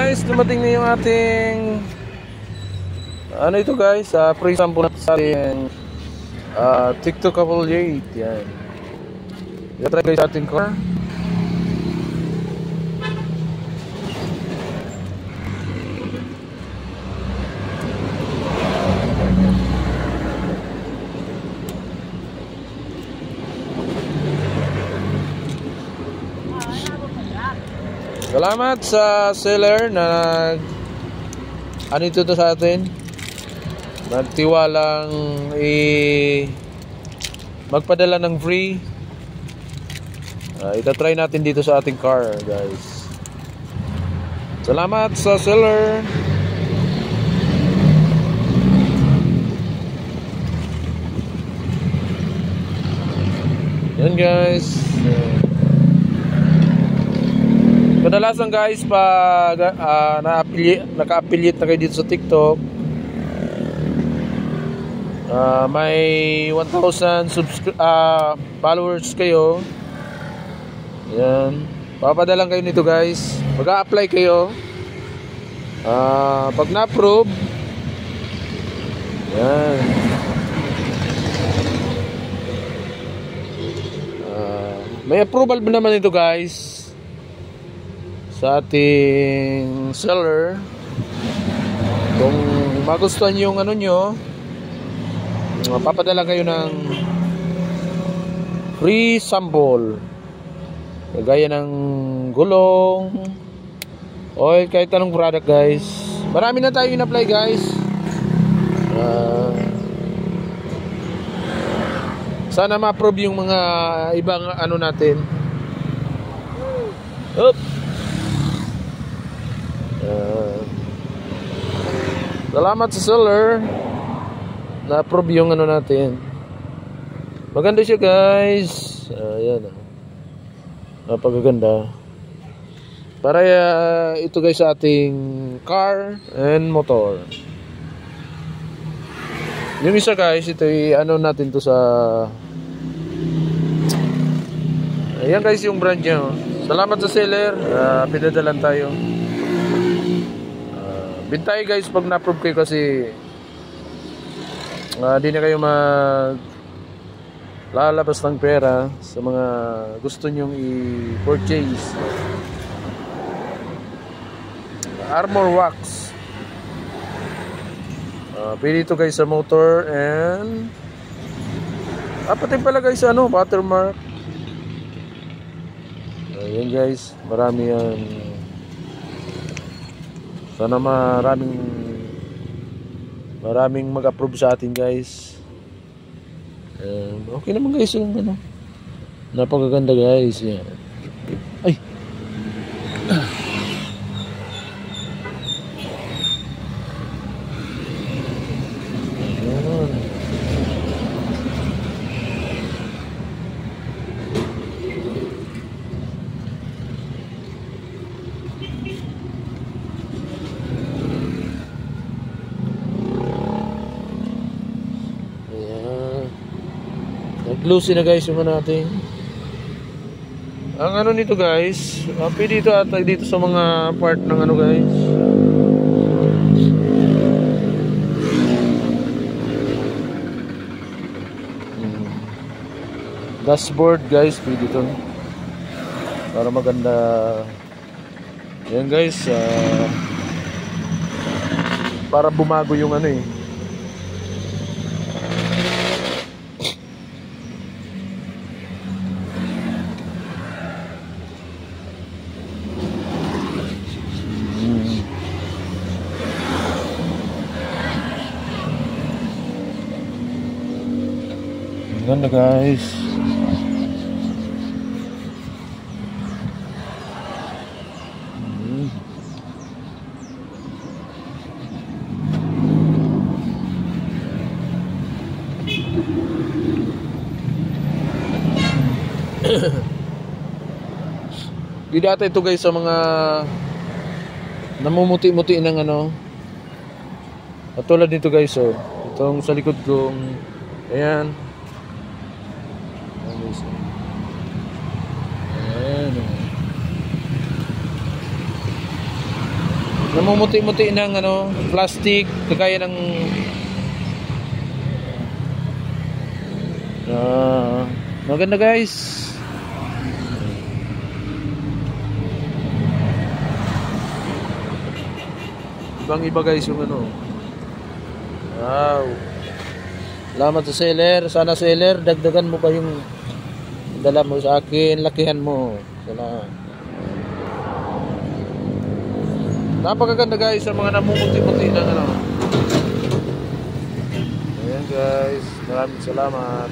guys, dumating na yung ating ano ito guys, free sample sa ating TikTok couple 8. Yan. I-try guys sa ating car. Salamat sa seller na anito to sa atin. Nagtiwalang magpadala ng free. Itatry natin dito sa ating car, guys. Salamat sa seller. Yan guys. Kadalasan guys, pag naka-affiliate na kayo dito sa TikTok, may 1,000 followers kayo. Yan, papadalan kayo nito guys. Mag-a-apply kayo. Pag na-approve, yan, may approval ba naman ito guys sa ating seller. Kung magustuhan yung ano nyo, papadala kayo ng free sample, kagaya ng gulong, oil, kahit anong product guys. Marami na tayo in-apply guys. Sana ma-approve yung mga ibang ano natin. Salamat sa seller na approve yung ano natin. Maganda siya guys. Ayan, napakaganda. Para ito guys sa ating car and motor. Yung isa guys, ito ano natin to sa, ayan guys yung brand niya. Salamat sa seller. Pinadalan tayo. Bintay guys pag na-approve kayo kasi di na kayo lalabas ng pera sa mga gusto nyong i-purchase. Armor wax. Pwede ito guys sa motor and pati pala guys ano, watermark. Ayan guys, marami yan. Sana maraming mag-approve sa atin guys. Okay naman guys yung ano, napakaganda guys. Yan. Ay, nag-glossy na guys yung ano natin. Ang ano nito guys, pwede ito ata dito sa mga part ng ano guys. Dashboard guys, pwede ito para maganda. Yan guys, para bumago yung ano eh. Ganda guys. Di data ito guys sa mga namumuti-muti ng ano. Katulad nito guys, oh. Itong sa likod kong, ayan. Ayan. namumuti-muti ng ano, plastic, kagaya ng maganda guys. Ibang iba guys yung ano. Wow. Salamat sa seller. Sana seller, dagdagan mo pa yung dala mo sa akin, lakihan mo. Salamat. Napakaganda guys sa mga namumuti-muti ng ano. Ayan guys, maraming salamat.